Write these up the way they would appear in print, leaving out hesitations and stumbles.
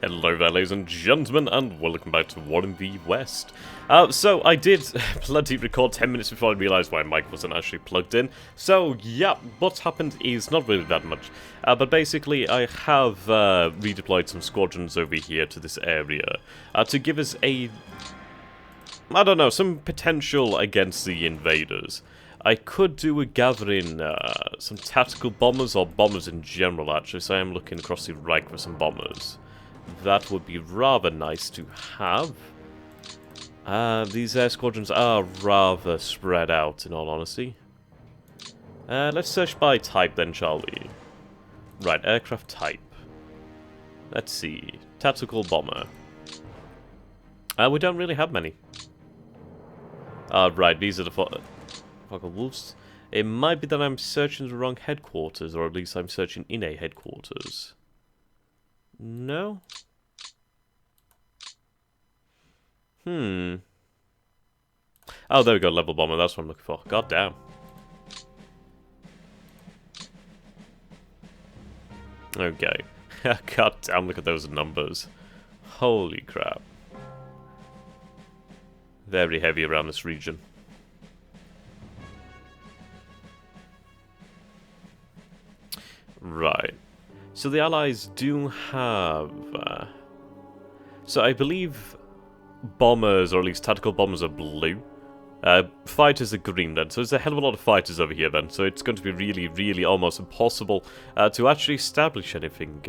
Hello there, ladies and gentlemen, and welcome back to War in the West. So I did bloody record 10 minutes before I realised my mic wasn't actually plugged in. So yeah, what's happened is not really that much. But basically I have redeployed some squadrons over here to this area to give us a, I don't know, some potential against the invaders. I could do a gathering some tactical bombers or bombers in general actually, so I am looking across the Reich for some bombers. That would be rather nice to have. These air squadrons are rather spread out, in all honesty. Let's search by type then, shall we? Right, aircraft type. Let's see. Tactical bomber. We don't really have many. Right, these are the fucking wolves. It might be that I'm searching the wrong headquarters, or at least I'm searching in a headquarters. No? Oh, there we go, level bomber, that's what I'm looking for. God damn. Okay. God damn, look at those numbers. Holy crap. Very heavy around this region. Right. So the Allies do have... so I believe bombers, or at least tactical bombers, are blue. Fighters are green then, so there's a hell of a lot of fighters over here then. So it's going to be really, really almost impossible to actually establish anything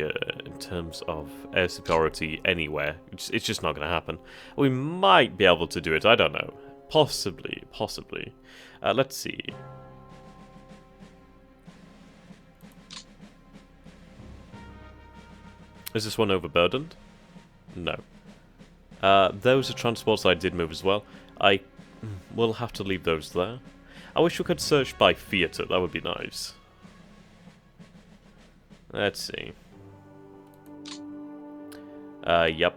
in terms of air superiority anywhere. It's just not going to happen. We might be able to do it, I don't know. Possibly, possibly. Let's see. Is this one overburdened? No. Those are transports I did move as well. I will have to leave those there. I wish we could search by theatre, that would be nice. Let's see. Yep.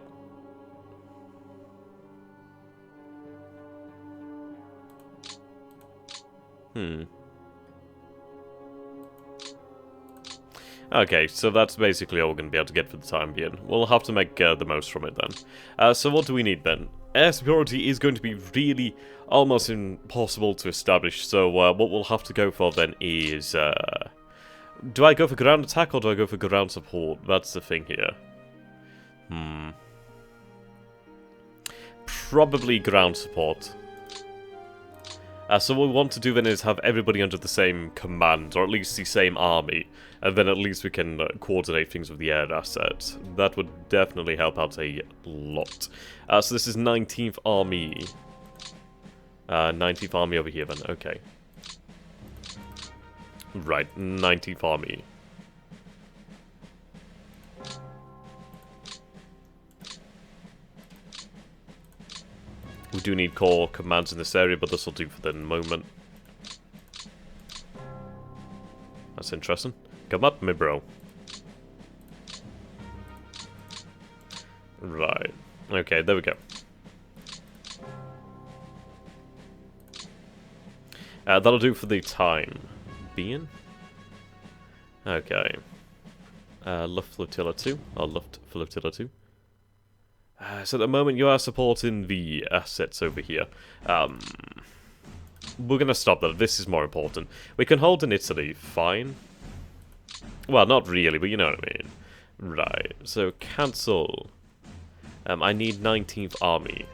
Okay, so that's basically all we're going to be able to get for the time being. We'll have to make the most from it then. So what do we need then? Air superiority is going to be really almost impossible to establish, so what we'll have to go for then is... do I go for ground attack or do I go for ground support? That's the thing here. Probably ground support. So what we want to do then is have everybody under the same command, or at least the same army, and then at least we can coordinate things with the air assets. That would definitely help out a lot. So this is 19th Army. 19th Army over here then, okay. Right, 19th Army. We do need core commands in this area, but this will do for the moment. That's interesting. Come up, me bro. Right. Okay, there we go. That'll do for the time being. Okay. Luft Flotilla 2, or Luft Flotilla 2. So at the moment you are supporting the assets over here. We're going to stop that. This is more important. We can hold in Italy, fine. Well, not really, but you know what I mean. Right, so cancel. I need 19th Army.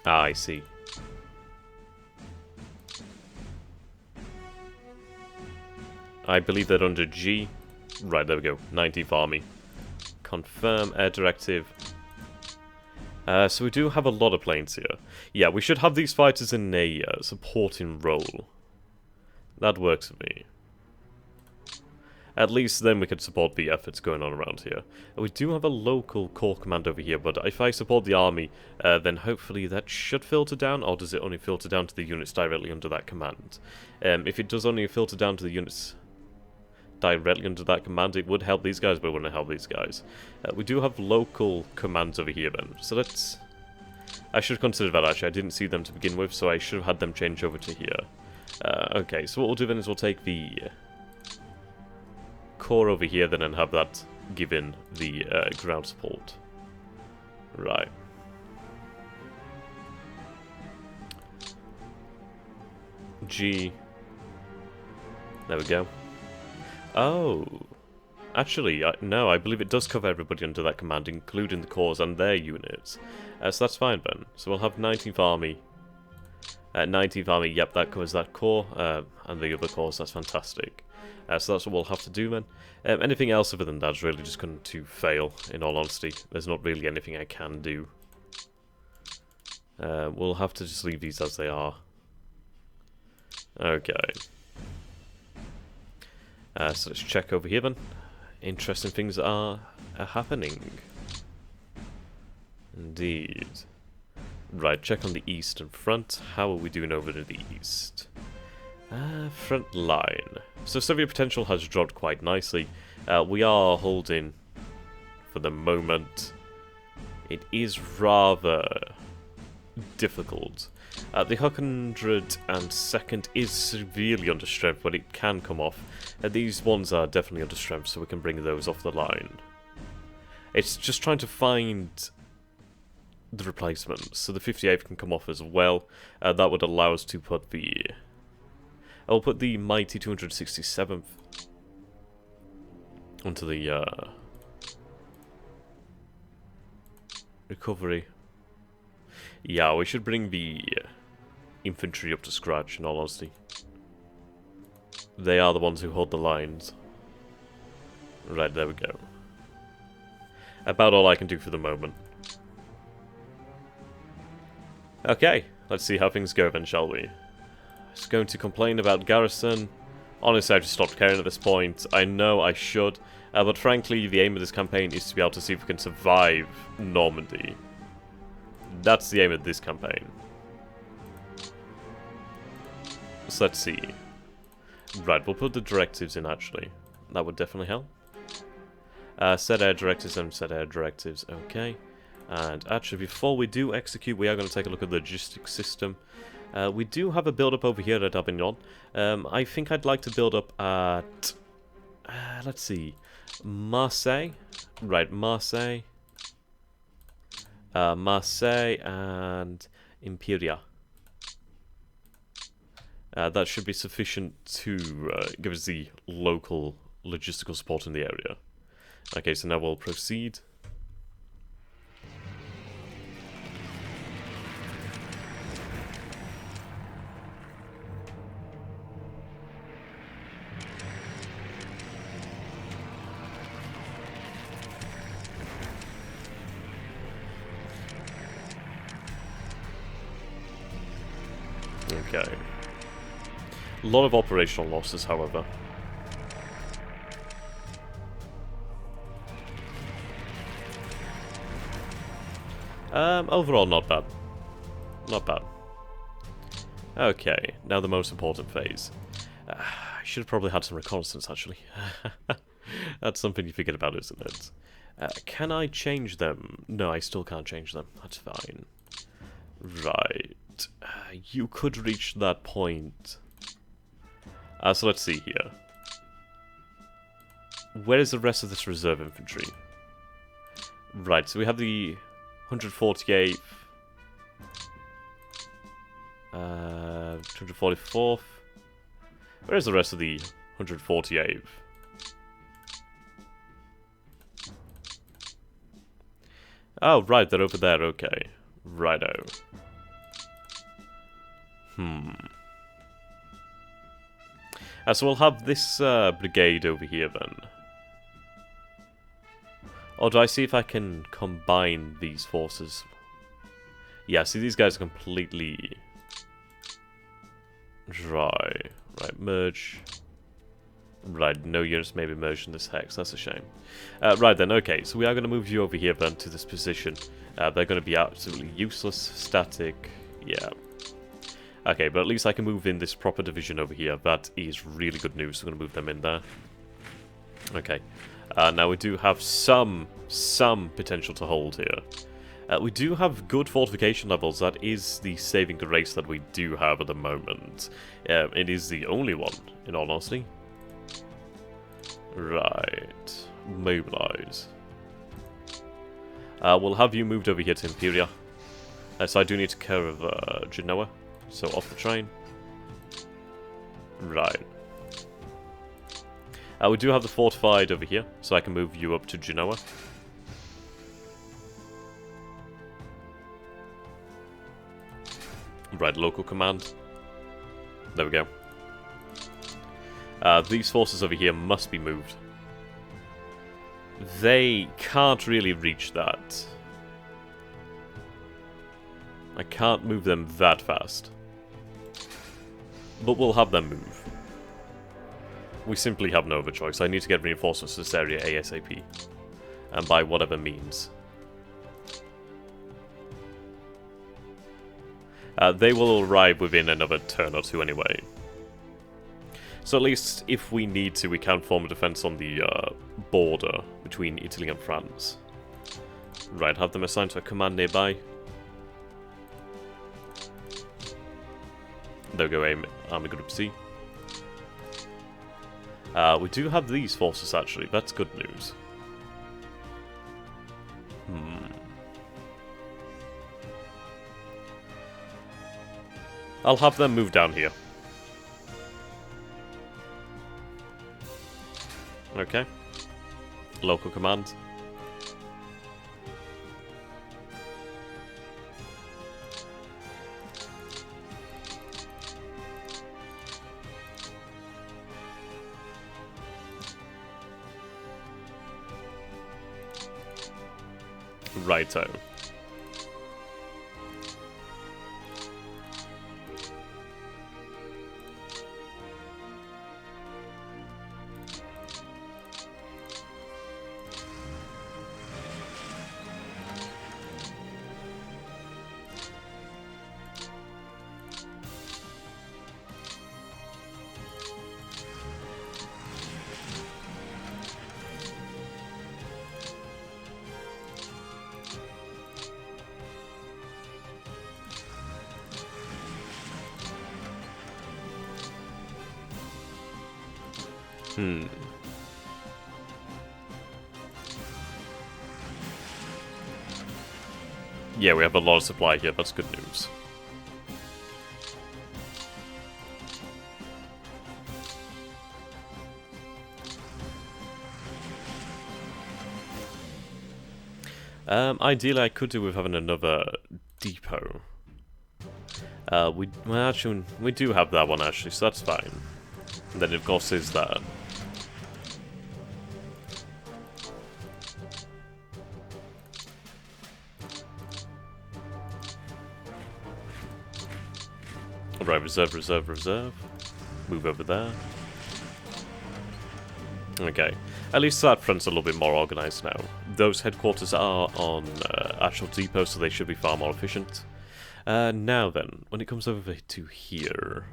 Ah, I see. I believe that under G... Right, there we go. 19th Army. Confirm air directive. So we do have a lot of planes here. Yeah, we should have these fighters in a supporting role. That works for me. At least then we can support the efforts going on around here. We do have a local core command over here, but if I support the army, then hopefully that should filter down, or does it only filter down to the units directly under that command? If it does only filter down to the units directly under that command, it would help these guys, but it wouldn't help these guys. We do have local commands over here then, so I should consider that actually. I didn't see them to begin with, so I should have had them change over to here. Okay, so what we'll do then is we'll take the core over here then and have that given the ground support. Right. G. There we go. Oh. Actually, no, I believe it does cover everybody under that command, including the cores and their units. So that's fine then. So we'll have 19th Army. 19th Army, yep, that covers that core, and the other cores, that's fantastic. So that's what we'll have to do then. Anything else other than that is really just going to fail, in all honesty. There's not really anything I can do. We'll have to just leave these as they are. Okay. So let's check over here then. Interesting things are happening. Indeed. Right, check on the eastern front. How are we doing over to the east? Frontline. So Soviet potential has dropped quite nicely. We are holding for the moment. It is rather difficult. The 102nd is severely under strength, but it can come off. These ones are definitely under strength, so we can bring those off the line. It's just trying to find the replacements, so the 58th can come off as well. That would allow us to put the... I'll put the mighty 267th onto the recovery. Yeah, we should bring the infantry up to scratch, in all honesty. They are the ones who hold the lines. Right, there we go. About all I can do for the moment. Okay, let's see how things go then, shall we? Just going to complain about garrison. Honestly, I've just stopped caring at this point. I know I should, but frankly, the aim of this campaign is to be able to see if we can survive Normandy. That's the aim of this campaign. So let's see. Right, we'll put the directives in, actually. That would definitely help. Set air directives and set air directives, okay. And actually, before we do execute, we are going to take a look at the logistics system. We do have a build-up over here at Avignon. I think I'd like to build up at... let's see. Marseille. Right, Marseille. Marseille and Imperia. That should be sufficient to give us the local logistical support in the area. Okay, so now we'll proceed. Okay. A lot of operational losses, however. Overall, not bad. Not bad. Okay, now the most important phase. I should have probably had some reconnaissance, actually. That's something you forget about, isn't it? Can I change them? No, I still can't change them. That's fine. Right. You could reach that point. So let's see here. Where is the rest of this reserve infantry? Right, so we have the 148th, 244th. Where is the rest of the 148th? Oh, right, they're over there, okay. Righto. So we'll have this brigade over here then. Or do I see if I can combine these forces? Yeah, see, these guys are completely dry. Right, merge. Right, no units may be merged in this hex. That's a shame. Right then, okay, so we are going to move you over here then to this position. They're going to be absolutely useless, static, yeah. Okay, but at least I can move in this proper division over here. That is really good news. So I'm going to move them in there. Okay. Now we do have some potential to hold here. We do have good fortification levels. That is the saving grace that we do have at the moment. It is the only one, in all honesty. Right. Mobilize. We'll have you moved over here to Imperia. So I do need to care of Genoa. So off the train. Right. We do have the fortified over here, so I can move you up to Genoa. Right, local command. There we go. These forces over here must be moved. They can't really reach that. I can't move them that fast. But we'll have them move. We simply have no other choice. I need to get reinforcements to this area ASAP. And by whatever means. They will arrive within another turn or two anyway. So at least, if we need to, we can form a defense on the border between Italy and France. Right, have them assigned to a command nearby. There we go, Army Group C. We do have these forces, actually. That's good news. I'll have them move down here. Okay. Local command. Righto. Yeah, we have a lot of supply here. That's good news. Ideally, I could do with having another depot. Well, actually, we do have that one, actually, so that's fine. And then, of course, is that. Right, reserve, reserve, reserve. Move over there. Okay. At least that front's a little bit more organised now. Those headquarters are on actual depots, so they should be far more efficient. Now then, when it comes over to here,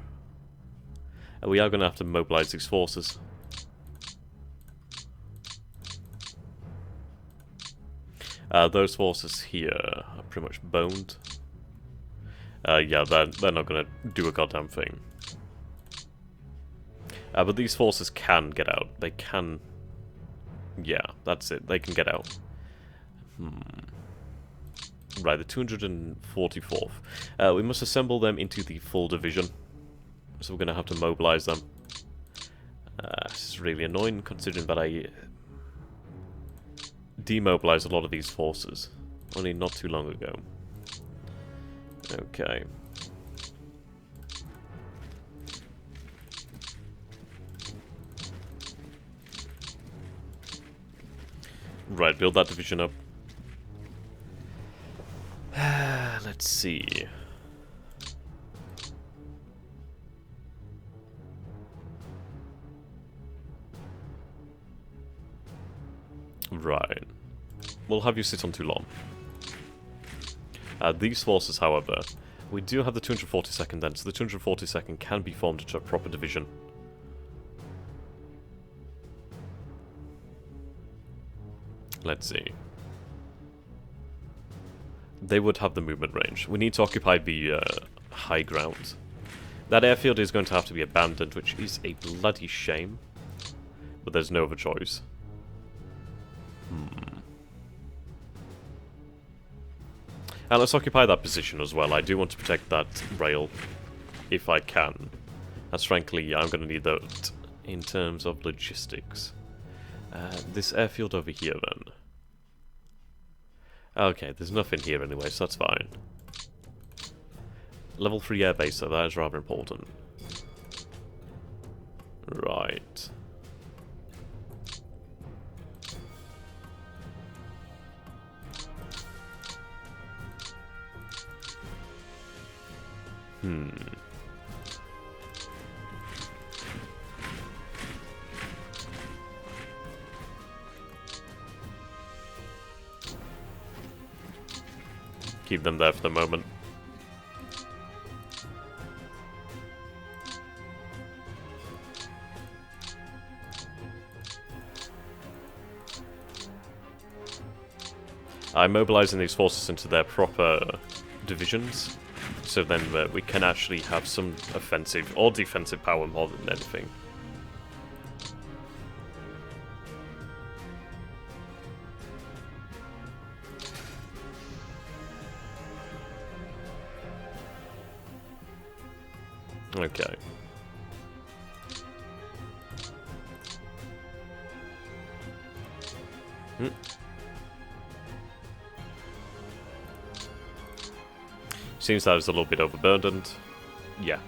we are going to have to mobilise these forces. Those forces here are pretty much boned. Yeah, they're not going to do a goddamn thing. But these forces can get out. They can... Yeah, that's it. They can get out. Right, the 244th. We must assemble them into the full division. So we're going to have to mobilise them. This is really annoying, considering that I demobilised a lot of these forces. Only not too long ago. Okay. Right, build that division up. Let's see. Right. We'll have you sit on Toulon. These forces, however, we do have the 242nd then, so the 242nd can be formed into a proper division. Let's see. they would have the movement range. We need to occupy the high ground. That airfield is going to have to be abandoned, which is a bloody shame. But there's no other choice. And let's occupy that position as well. I do want to protect that rail, if I can. As frankly, I'm going to need that in terms of logistics. This airfield over here, then. Okay, there's nothing here anyway, so that's fine. Level 3 airbase, so that is rather important. Right. Keep them there for the moment. I'm mobilizing these forces into their proper divisions, so then we can actually have some offensive or defensive power more than anything. Okay. Seems that is a little bit overburdened. Yeah.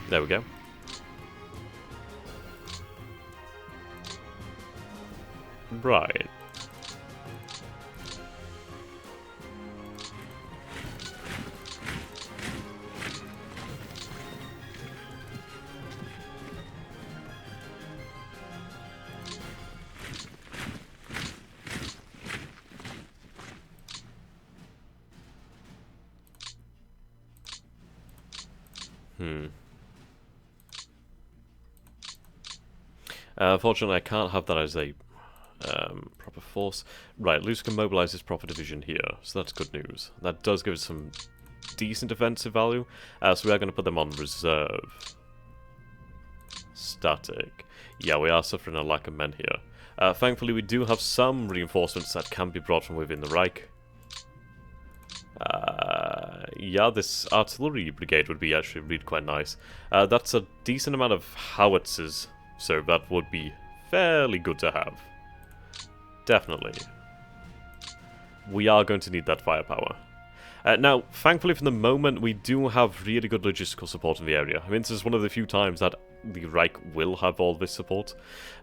There we go. Right. Unfortunately, I can't have that as a proper force. Right, Luce can mobilize his proper division here, so that's good news. That does give us some decent defensive value, so we are going to put them on reserve. Static. Yeah, we are suffering a lack of men here. Thankfully, we do have some reinforcements that can be brought from within the Reich. Yeah, this artillery brigade would be actually really quite nice. That's a decent amount of howitzers, so that would be fairly good to have. Definitely. We are going to need that firepower. Now, thankfully for the moment, we do have really good logistical support in the area. I mean, this is one of the few times that the Reich will have all this support.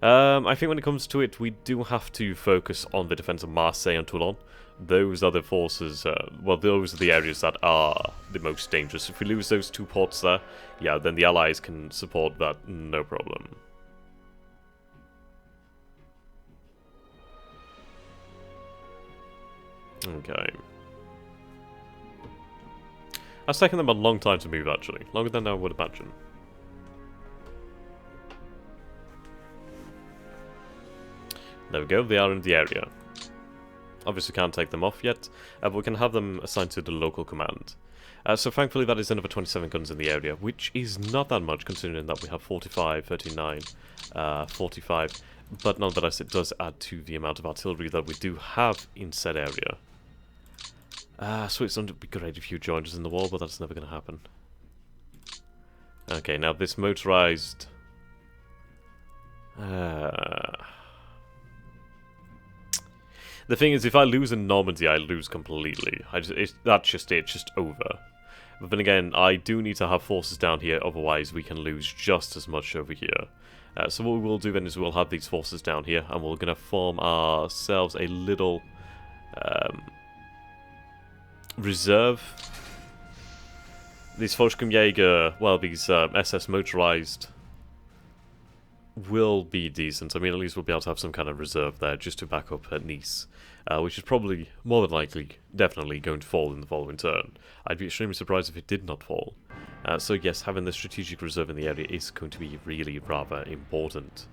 I think when it comes to it, we do have to focus on the defense of Marseille and Toulon. Those are the forces, well, those are the areas that are the most dangerous. If we lose those two ports there, yeah, then the Allies can support that, no problem. Okay. That's taken them a long time to move, actually. Longer than I would imagine. There we go, they are in the area. Obviously can't take them off yet, but we can have them assigned to the local command. So thankfully that is another 27 guns in the area, which is not that much considering that we have 45, 39, 45. But nonetheless it does add to the amount of artillery that we do have in said area. Switzerland would be great if you joined us in the war, but that's never going to happen. Okay, now this motorized... The thing is, if I lose in Normandy, I lose completely. That's just it, it's just over. But then again, I do need to have forces down here, otherwise we can lose just as much over here. So what we will do then is we'll have these forces down here, and we're going to form ourselves a little reserve. These Volksjäger, well, these SS motorized will be decent. I mean, at least we'll be able to have some kind of reserve there just to back up at Nice. which is probably, more than likely, definitely going to fall in the following turn. I'd be extremely surprised if it did not fall. So yes, having the strategic reserve in the area is going to be really rather important.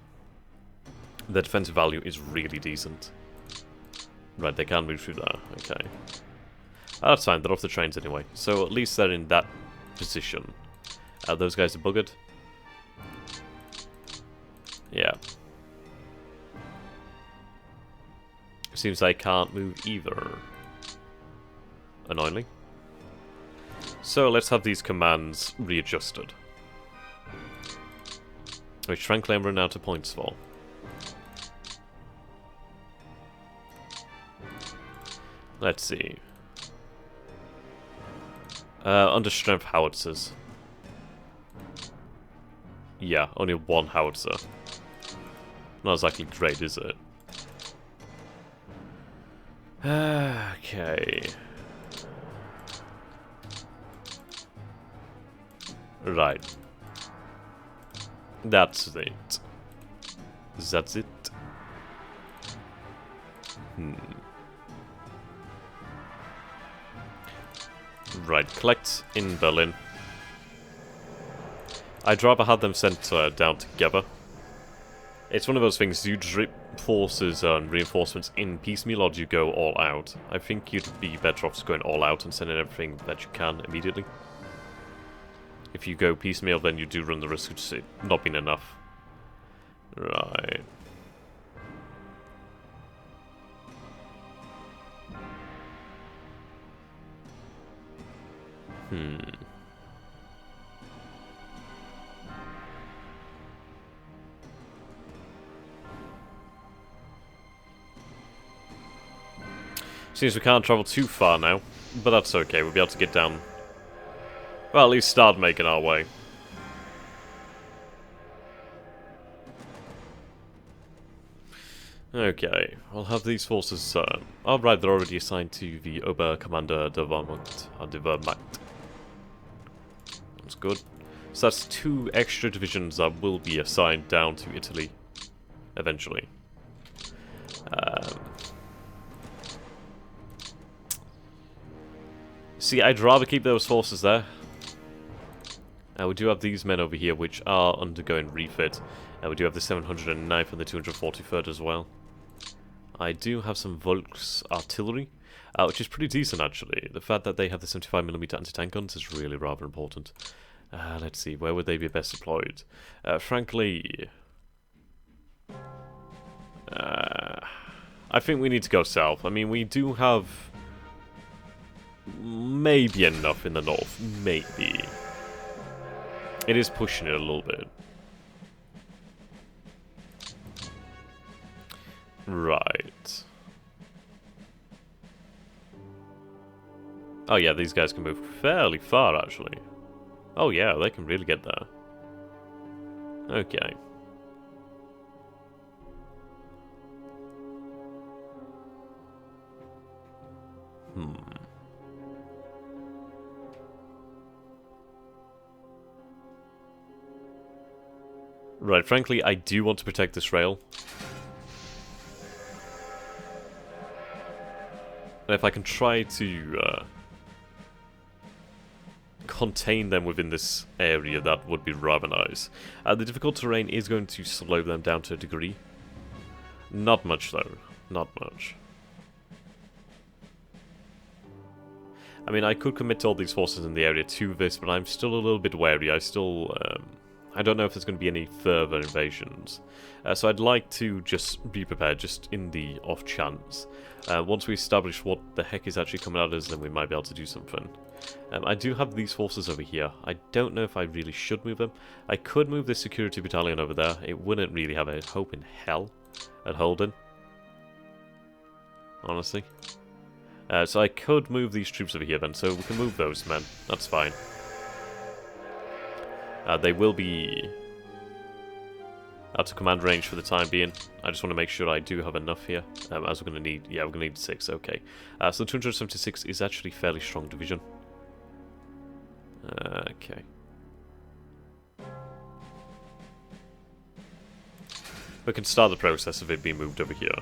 The defensive value is really decent. Right, they can't move through there, okay. That's fine, they're off the trains anyway, so at least they're in that position. Those guys are buggered. Yeah. Seems they can't move either. Annoyingly. So let's have these commands readjusted. Which frankly I'm running out of points for. Let's see. Under strength howitzers. Yeah, only one howitzer. Not exactly great, is it? Okay. Right. That's it. That's it. Right, collect in Berlin. I'd rather have them sent down together. It's one of those things, you drip forces and reinforcements in piecemeal or do you go all out? I think you'd be better off just going all out and sending everything that you can immediately. If you go piecemeal, then you do run the risk of just it not being enough. Right. Seems we can't travel too far now, but that's okay, we'll be able to get down. Well, at least start making our way. Okay, I'll have these forces, oh right, they're already assigned to the Oberkommander der Wehrmacht, der Wehrmacht. That's good. So that's 2 extra divisions that will be assigned down to Italy, eventually. See, I'd rather keep those forces there. We do have these men over here, which are undergoing refit. We do have the 709th and the 243rd as well. I do have some Volks artillery, which is pretty decent actually. The fact that they have the 75mm anti-tank guns is really rather important. Let's see, where would they be best deployed? Frankly, I think we need to go south. I mean, we do have maybe enough in the north. Maybe. It is pushing it a little bit. Right. Oh yeah, these guys can move fairly far, actually. Oh yeah, they can really get there. Okay. Right, frankly, I do want to protect this rail. And if I can try to contain them within this area, that would be rather nice. The difficult terrain is going to slow them down to a degree. Not much, though. Not much. I mean, I could commit all these forces in the area to this, but I'm still a little bit wary. I don't know if there's going to be any further invasions. So I'd like to just be prepared, just in the off chance. Once we establish what the heck is actually coming at us, then we might be able to do something. I do have these forces over here. I don't know if I really should move them. I could move this security battalion over there. It wouldn't really have a hope in hell at holding. Honestly. So I could move these troops over here then, so we can move those men. That's fine. They will be out of command range for the time being. I just want to make sure I do have enough here. As we're going to need, yeah, we're going to need 6, okay. So the 276 is actually a fairly strong division. Okay. We can start the process of it being moved over here.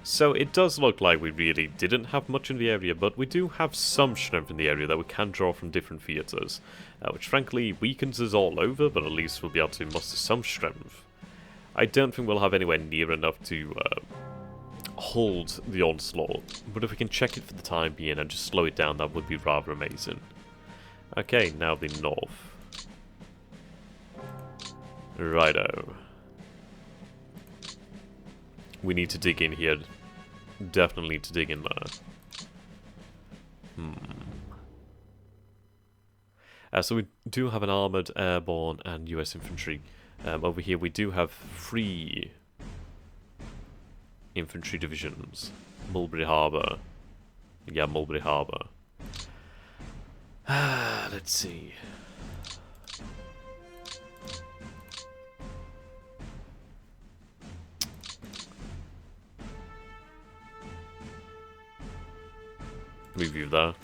So it does look like we really didn't have much in the area, but we do have some strength in the area that we can draw from different theatres, which frankly weakens us all over, but at least we'll be able to muster some strength. I don't think we'll have anywhere near enough to hold the onslaught, but if we can check it for the time being and just slow it down, that would be rather amazing. Okay, now the north. Righto. We need to dig in here. Definitely need to dig in there. So we do have an armoured, airborne, and US infantry. Over here we do have 3 infantry divisions. Mulberry Harbour. Yeah, Mulberry Harbour. Let's see. Review that.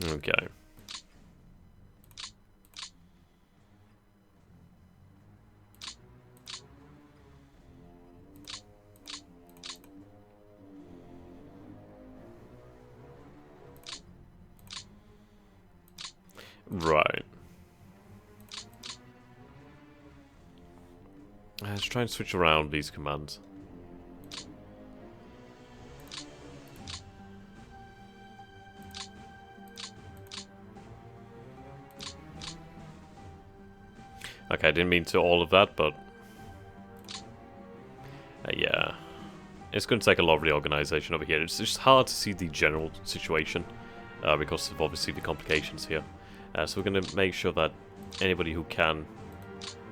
Okay. Right. Let's try and switch around these commands. Okay, I didn't mean to all of that, but... yeah. It's going to take a lot of reorganization over here. It's just hard to see the general situation, because of obviously the complications here. So we're going to make sure that anybody who can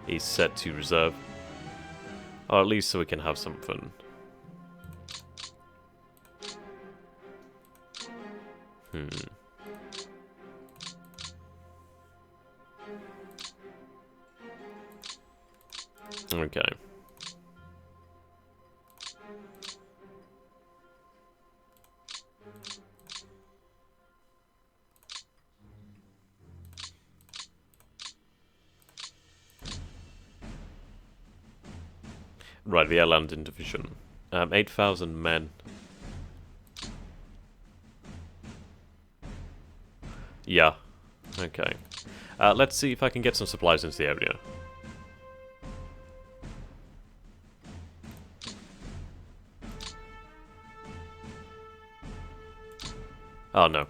is set to reserve. Or at least so we can have something. Okay. Right, the Air Landing Division. 8,000 men. Yeah. Okay. Let's see if I can get some supplies into the area. Oh no,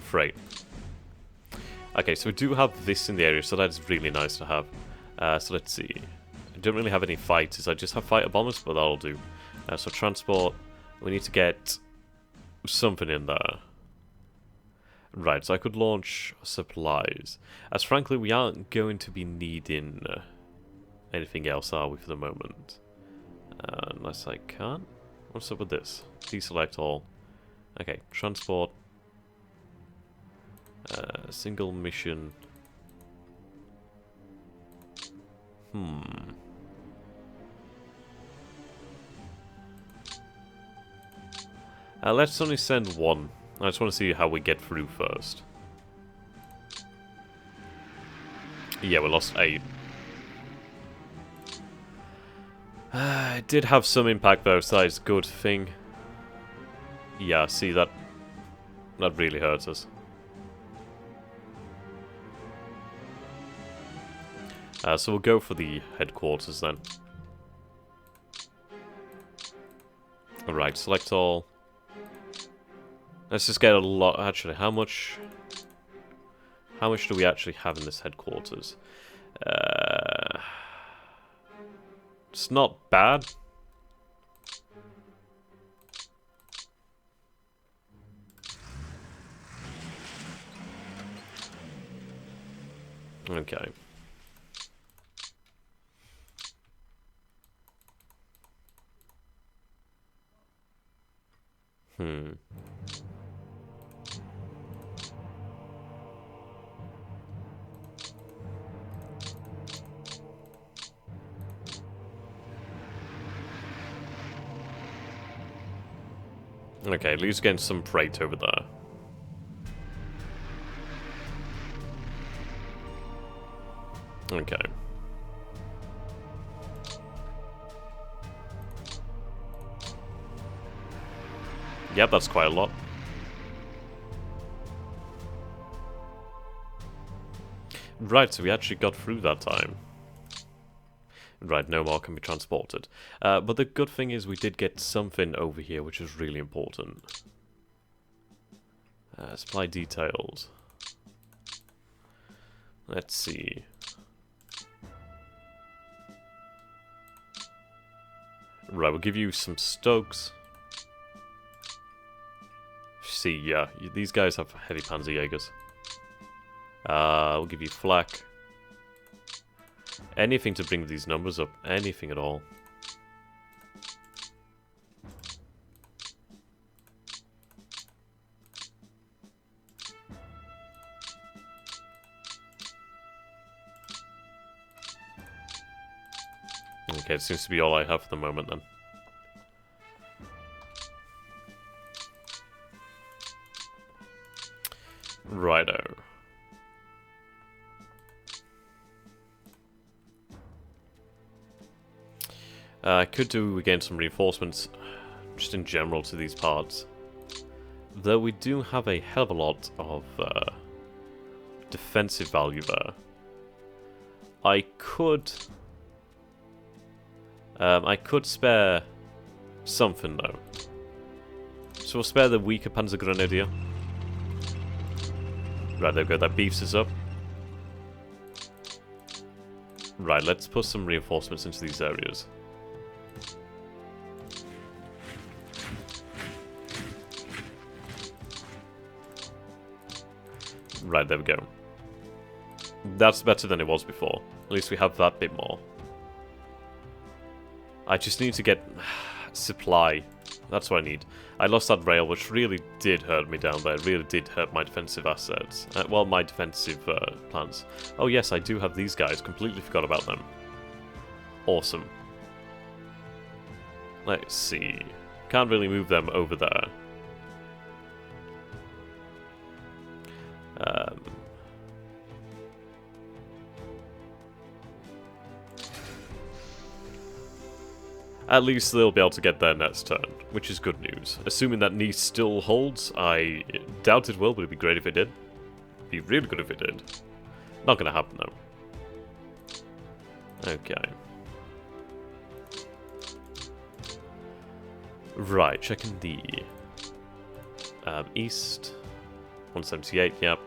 freight. Okay, so we do have this in the area, so that's really nice to have. So let's see. I don't really have any fighters, I just have fighter bombers, but that'll do. So transport, we need to get something in there. Right, so I could launch supplies. As frankly, we aren't going to be needing anything else, are we, for the moment? Unless I can't? What's up with this? Deselect all. Okay, transport. Single mission. Let's only send one. I just want to see how we get through first. Yeah, we lost 8. It did have some impact though, so that's a good thing. Yeah, see, that really hurts us. So we'll go for the headquarters then. Alright, select all. Let's just get a lot. Actually, how much do we actually have in this headquarters? It's not bad. Okay. Okay, at least getting some freight over there. Okay. Yep, that's quite a lot. Right, so we actually got through that time. Right, no more can be transported. But the good thing is we did get something over here, which is really important. Supply details. Let's see. Right, we'll give you some Stokes. See, yeah, these guys have heavy Panzerjägers. We'll give you flak. Anything to bring these numbers up. Anything at all. Okay, it seems to be all I have for the moment then. Righto. I could do, again, some reinforcements, just in general, to these parts. Though we do have a hell of a lot of defensive value there. I could spare something, though. So we'll spare the weaker Panzergrenadier. Right, there we go, that beefs us up. Right, let's put some reinforcements into these areas. Right, there we go. That's better than it was before. At least we have that bit more. I just need to get supply. That's what I need. I lost that rail, which really did hurt me down there. It really did hurt my defensive assets. Well, my defensive plans. Oh yes, I do have these guys. Completely forgot about them. Awesome. Let's see. Can't really move them over there. At least they'll be able to get there next turn, which is good news. Assuming that Nice still holds, I doubt it will, but it'd be great if it did. It'd be really good if it did. Not gonna happen though. Okay. Right, checking the east. 178, yep.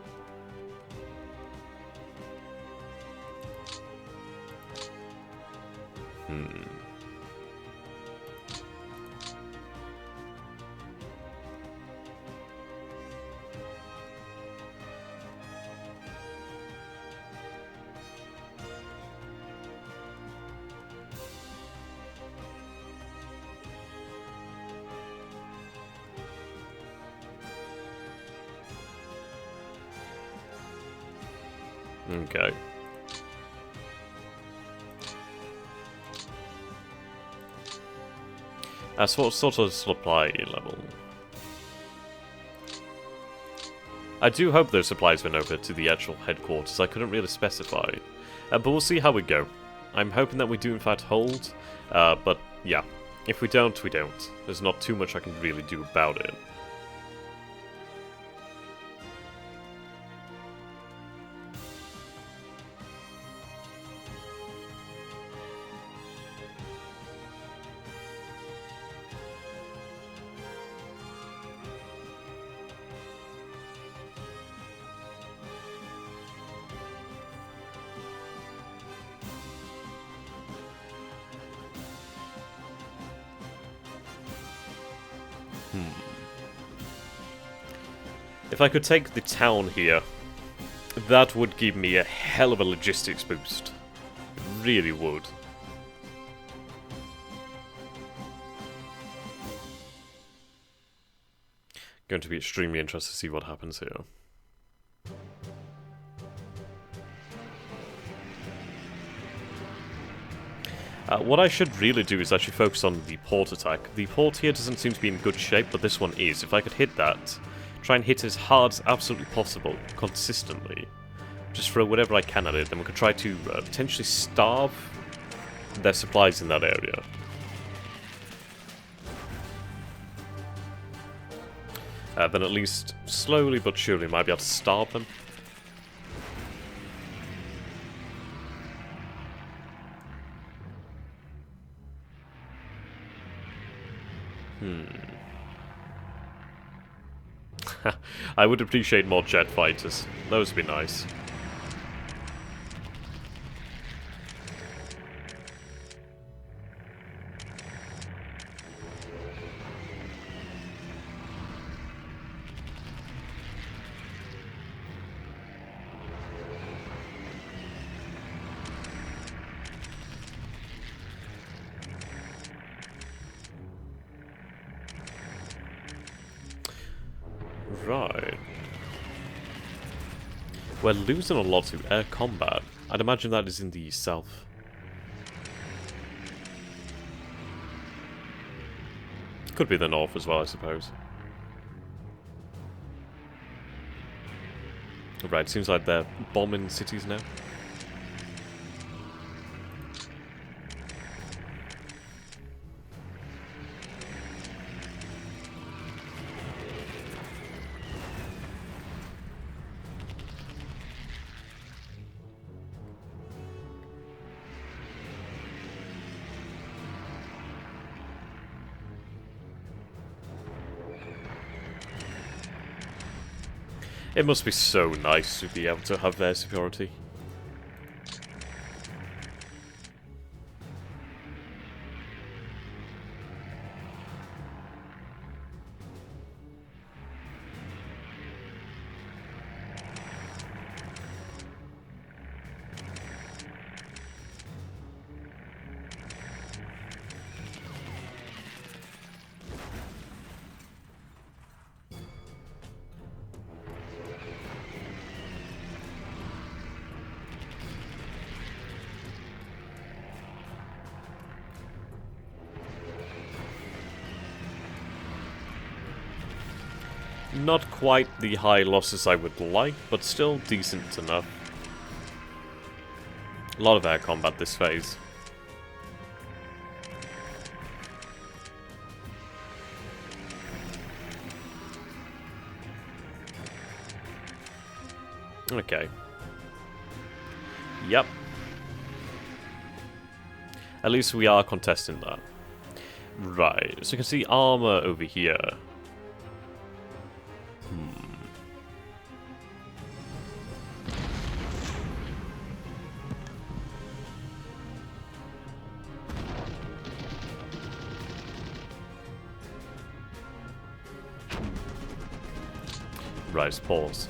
Okay. What sort of supply level? I do hope those supplies went over to the actual headquarters. I couldn't really specify. But we'll see how we go. I'm hoping that we do in fact hold. But yeah, if we don't, we don't. There's not too much I can really do about it. If I could take the town here, that would give me a hell of a logistics boost. It really would. Going to be extremely interested to see what happens here. What I should really do is actually focus on the port attack. The port here doesn't seem to be in good shape, but this one is. If I could hit that, try and hit as hard as absolutely possible, consistently, Just throw whatever I can at it, then we could try to potentially starve their supplies in that area. Then at least slowly but surely might be able to starve them. I would appreciate more jet fighters. Those would be nice. Right. We're losing a lot to air combat. I'd imagine that is in the south. Could be the north as well, I suppose. Right, seems like they're bombing cities now. It must be so nice to be able to have their superiority. Not quite the high losses I would like, but still decent enough. A lot of air combat this phase. Okay. Yep. At least we are contesting that. Right, so you can see armor over here. Right, pause.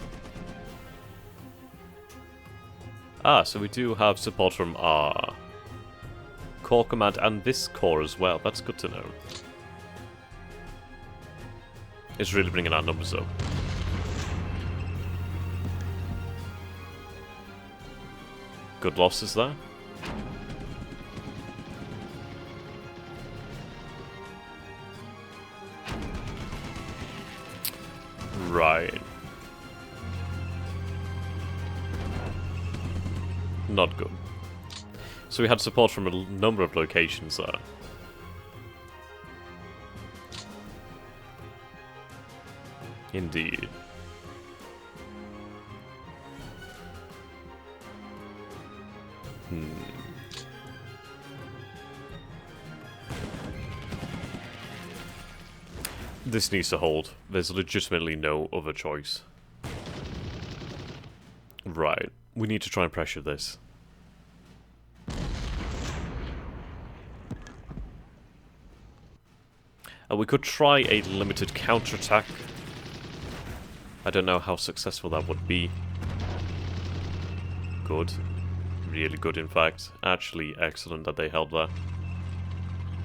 Ah, so we do have support from our core command and this core as well. That's good to know. It's really bringing our numbers up. Good losses there. Right. Not good. So we had support from a number of locations there. Indeed. This needs to hold. There's legitimately no other choice. Right. We need to try and pressure this. We could try a limited counterattack. I don't know how successful that would be. Good. Really good, in fact. Actually, excellent that they held that.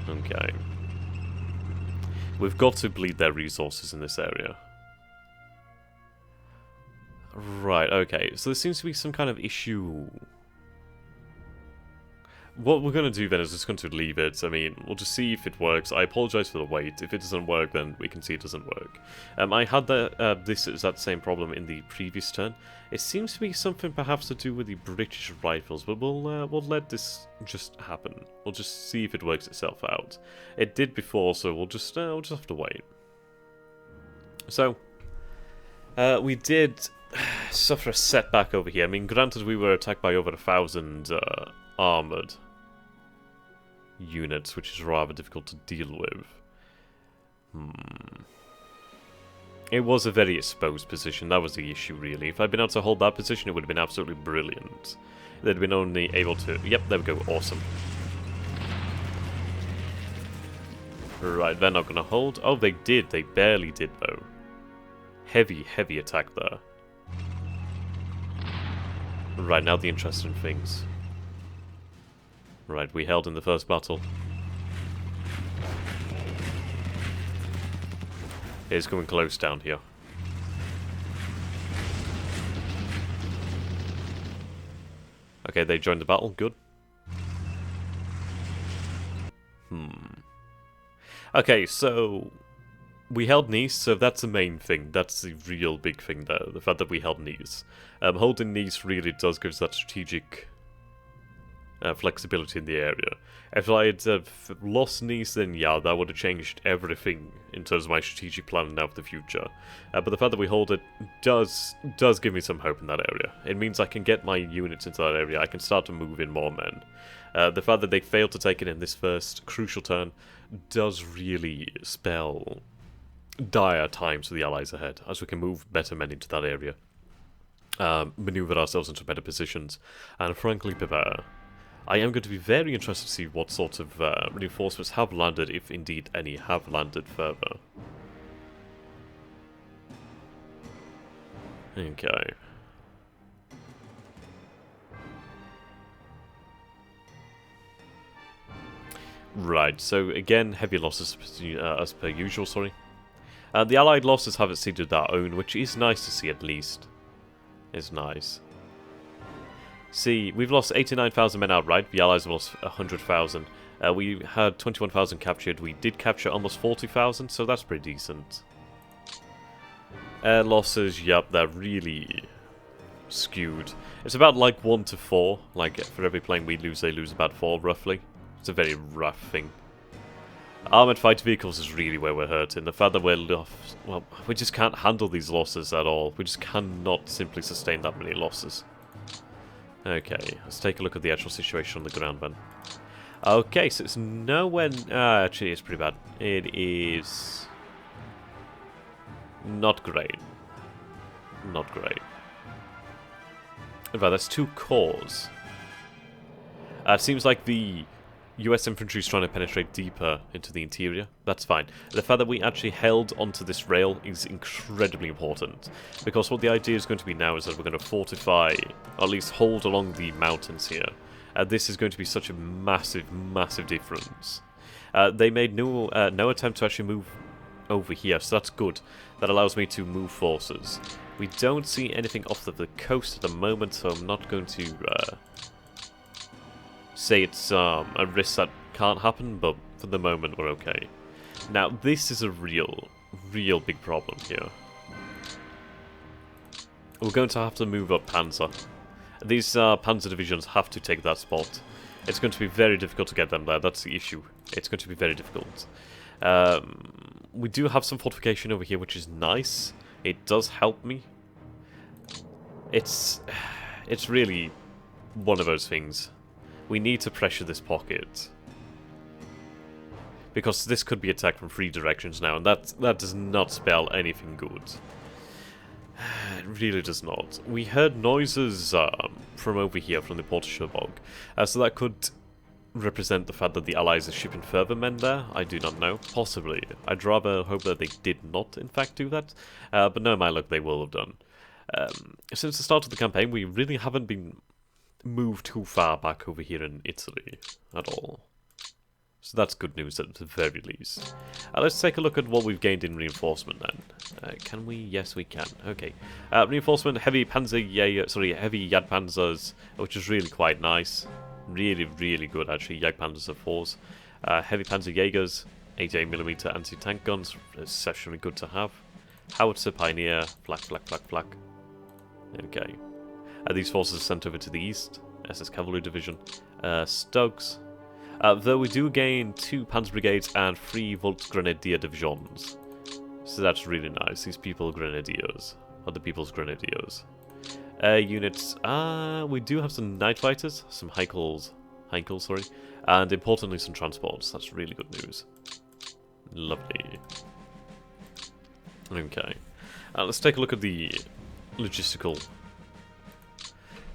Okay. We've got to bleed their resources in this area. Right, okay. So there seems to be some kind of issue. What we're going to do then is just going to leave it. I mean, we'll just see if it works. I apologise for the wait. If it doesn't work, then we can see it doesn't work. I had that same problem in the previous turn. It seems to be something perhaps to do with the British rifles, but we'll let this just happen. We'll just see if it works itself out. It did before, so we'll just have to wait. So, we did suffer a setback over here. I mean, granted, we were attacked by over 1,000 armoured units, which is rather difficult to deal with. It was a very exposed position, that was the issue really. If I'd been able to hold that position, it would have been absolutely brilliant. They'd been only able to... Yep, there we go, awesome. Right, they're not gonna hold. Oh, they did, they barely did though. Heavy, heavy attack there. Right, now the interesting things. Right, we held in the first battle. It's coming close down here. Okay, they joined the battle, good. Okay, so we held Nice, so that's the main thing. That's the real big thing there, the fact that we held Nice. Holding Nice really does give us that strategic flexibility in the area. If I had lost Nice, then yeah, that would have changed everything in terms of my strategic plan now for the future. But the fact that we hold it does give me some hope in that area. It means I can get my units into that area, I can start to move in more men. The fact that they failed to take it in this first crucial turn does really spell dire times for the Allies ahead, as we can move better men into that area. Maneuver ourselves into better positions, and frankly prepare. I am going to be very interested to see what sort of reinforcements have landed, if indeed any have landed further. Okay. Right, so again, heavy losses as per usual, sorry. The Allied losses have exceeded their own, which is nice to see at least. It's nice. See, we've lost 89,000 men outright, the Allies have lost 100,000. We had 21,000 captured, we did capture almost 40,000, so that's pretty decent. Air losses, yep, they're really skewed. It's about like 1 to 4, like for every plane we lose, they lose about 4 roughly. It's a very rough thing. Armoured fighter vehicles is really where we're hurting. The fact that we're lost, well, we just can't handle these losses at all. We just cannot simply sustain that many losses. Okay, let's take a look at the actual situation on the ground then. Okay, so it's nowhere... actually, it's pretty bad. It is... not great. Not great. In fact, that's 2 cores. It seems like the US infantry is trying to penetrate deeper into the interior. That's fine. The fact that we actually held onto this rail is incredibly important, because what the idea is going to be now is that we're going to fortify, or at least hold along the mountains here. This is going to be such a massive, massive difference. They made no attempt to actually move over here, so that's good. That allows me to move forces. We don't see anything off the coast at the moment, so I'm not going to... say it's a risk that can't happen, but for the moment we're okay. Now, this is a real big problem here. We're going to have to move up Panzer. These Panzer divisions have to take that spot. It's going to be very difficult to get them there, that's the issue. It's going to be very difficult. We do have some fortification over here, which is nice. It does help me. It's really one of those things. We need to pressure this pocket, because this could be attacked from 3 directions now, and that does not spell anything good. It really does not. We heard noises from over here, from the Port of Cherbourg, so that could represent the fact that the Allies are shipping further men there. I do not know. Possibly. I'd rather hope that they did not, in fact, do that, but no, my luck, they will have done. Since the start of the campaign, we really haven't been moved too far back over here in Italy at all. So that's good news at the very least. Let's take a look at what we've gained in reinforcement then. Can we? Yes, we can. Okay. Reinforcement, heavy Panzer, heavy Jagdpanzers, which is really quite nice. Really, really good, actually. Jagdpanzer 4s. Heavy Panzer Jaegers, 88mm anti-tank guns, exceptionally good to have. Howitzer Pioneer, flak, flak, flak, flak. Okay. These forces are sent over to the east. SS Cavalry Division. Stugs. Though we do gain 2 Panzer Brigades and 3 Volksgrenadier Divisions. So that's really nice. These people are Grenadiers. Other people's Grenadiers. Units. We do have some Night Fighters. Some Heinkels, sorry. And importantly, some transports. That's really good news. Lovely. Okay. Let's take a look at the logistical.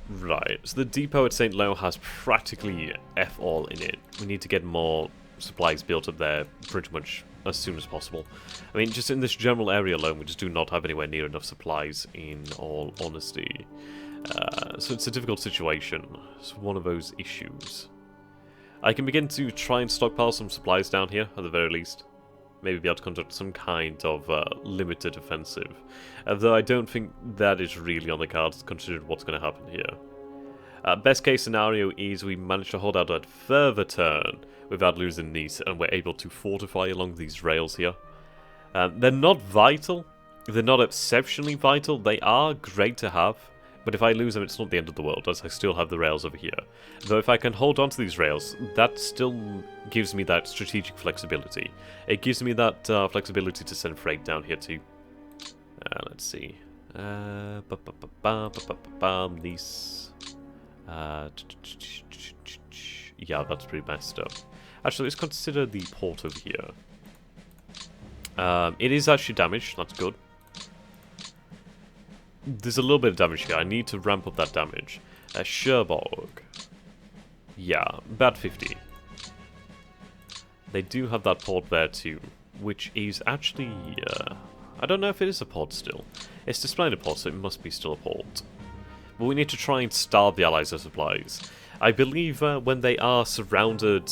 Right, so the depot at St. Lo has practically F-all in it. We need to get more supplies built up there pretty much as soon as possible. I mean, just in this general area alone, we just do not have anywhere near enough supplies, in all honesty. So it's a difficult situation. It's one of those issues. I can begin to try and stockpile some supplies down here, at the very least. Maybe be able to conduct some kind of limited offensive. Though I don't think that is really on the cards, considering what's going to happen here. Best case scenario is we manage to hold out a further turn without losing Nice, and we're able to fortify along these rails here. They're not vital. They're not exceptionally vital. They are great to have. But if I lose them, it's not the end of the world, as I still have the rails over here. Though if I can hold on to these rails, that still gives me that strategic flexibility. It gives me that flexibility to send freight down here too. Let's see. These. Yeah, that's pretty messed up. Actually, let's consider the port over here. It is actually damaged, that's good. There's a little bit of damage here. I need to ramp up that damage. Cherbourg. Yeah, about 50. They do have that port there too, which is actually... I don't know if it is a port still. It's displaying a port, so it must be still a port. But we need to try and starve the Allies of supplies. I believe when they are surrounded...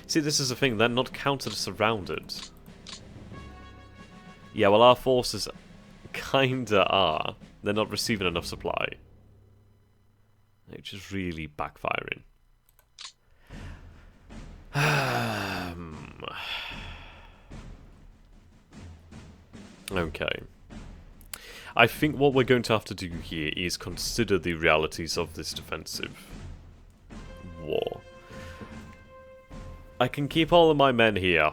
See, this is the thing, they're not counted as surrounded. Yeah, well, our forces... kinda are. They're not receiving enough supply. Which is really backfiring. Okay. I think what we're going to have to do here is consider the realities of this defensive war. I can keep all of my men here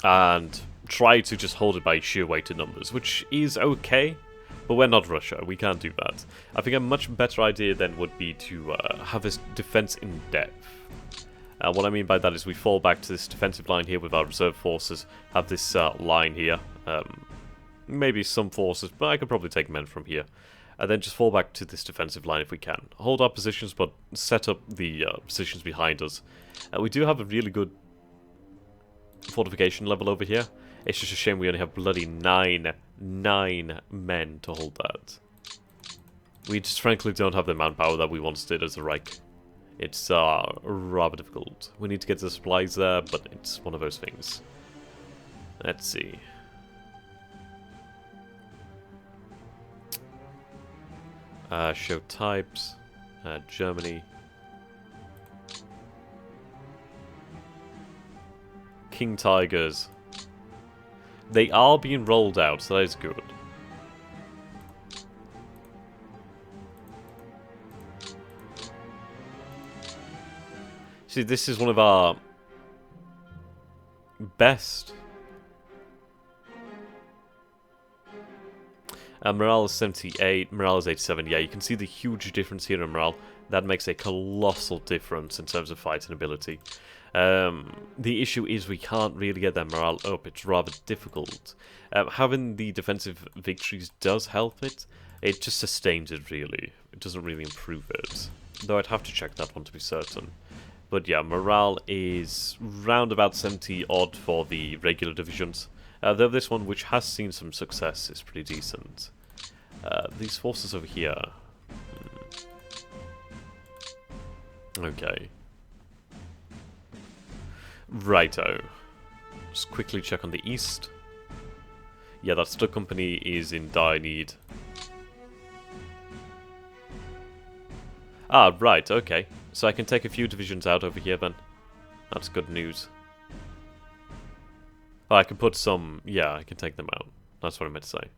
and try to just hold it by sheer weight of numbers, which is okay, but we're not Russia, we can't do that. I think a much better idea then would be to have this defense in depth. What I mean by that is we fall back to this defensive line here with our reserve forces, have this line here, maybe some forces, but I could probably take men from here, and then just fall back to this defensive line if we can. Hold our positions, but set up the positions behind us. We do have a really good fortification level over here. It's just a shame we only have bloody nine men to hold that. We just frankly don't have the manpower that we once did as a Reich. It's rather difficult. We need to get the supplies there, but it's one of those things. Let's see. Show types. Germany. King Tigers. They are being rolled out, so that is good. See, this is one of our best. Morale is 78, morale is 87. Yeah, you can see the huge difference here in morale. That makes a colossal difference in terms of fighting ability. The issue is we can't really get that morale up. It's rather difficult. Having the defensive victories does help it. It just sustains it, really. It doesn't really improve it. Though I'd have to check that one to be certain. But yeah, morale is round about 70 odd for the regular divisions. Though this one, which has seen some success, is pretty decent. These forces over here. Okay. Righto. Just quickly check on the east. Yeah, that Stuck Company is in dire need. Ah, right, okay. So I can take a few divisions out over here then. That's good news. Oh, I can put some... Yeah, I can take them out. That's what I meant to say.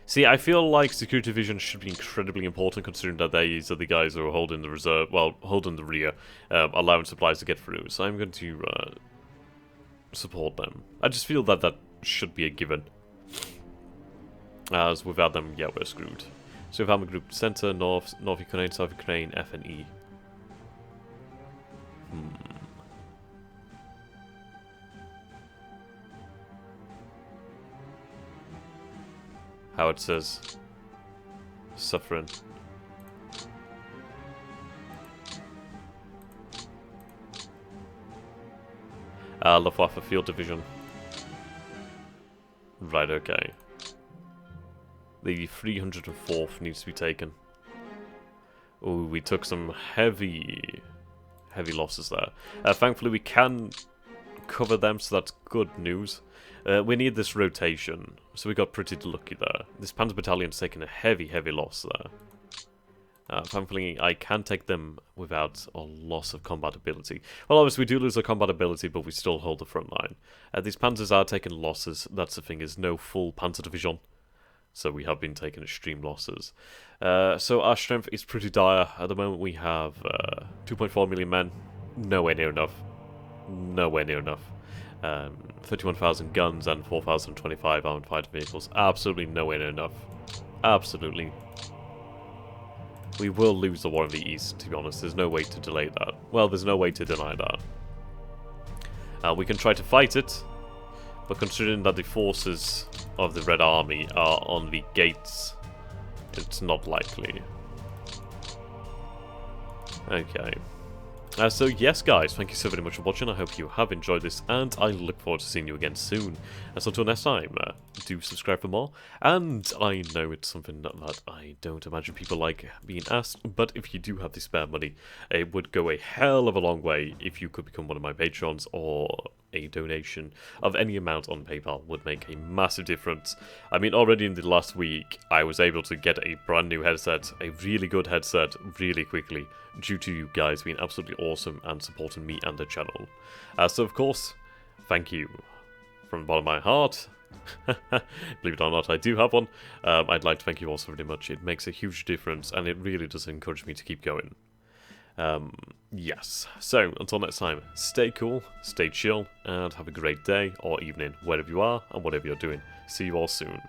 See, I feel like security division should be incredibly important, considering that these are the guys who are holding the reserve, well, holding the rear, allowing supplies to get through. So I'm going to support them. I just feel that that should be a given. As without them, yeah, we're screwed. So we have a group center, north, North Ukraine, South Ukraine, F and E. How it says suffering. Luftwaffe Field Division. Right, okay. The 304th needs to be taken. Oh, we took some heavy losses there. Thankfully, we can cover them, so that's good news. We need this rotation, so we got pretty lucky there. This Panzer Battalion's taken a heavy loss there. Thankfully, I can take them without a loss of combat ability. Well, obviously, we do lose our combat ability, but we still hold the front line. These Panzers are taking losses. That's the thing, is no full Panzer Division. So we have been taking extreme losses. So our strength is pretty dire. At the moment, we have 2.4 million men. Nowhere near enough. Nowhere near enough. 31,000 guns and 4,025 armored fighter vehicles. Absolutely nowhere near enough. Absolutely. We will lose the war in the east, to be honest. There's no way to delay that. Well, there's no way to deny that. We can try to fight it, but considering that the forces of the Red Army are on the gates, it's not likely. Okay. So yes guys, thank you so very much for watching. I hope you have enjoyed this, and I look forward to seeing you again soon. So until next time, do subscribe for more. And I know it's something that I don't imagine people like being asked, but if you do have the spare money, it would go a hell of a long way if you could become one of my patrons, or a donation of any amount on PayPal would make a massive difference. I mean, already in the last week, I was able to get a brand new headset, a really good headset, really quickly, due to you guys being absolutely awesome and supporting me and the channel. So of course, thank you from the bottom of my heart. Believe it or not, I do have one. I'd like to thank you all so very much. It makes a huge difference, and it really does encourage me to keep going. Yes, so until next time, stay cool, stay chill, and have a great day or evening, wherever you are and whatever you're doing. See you all soon.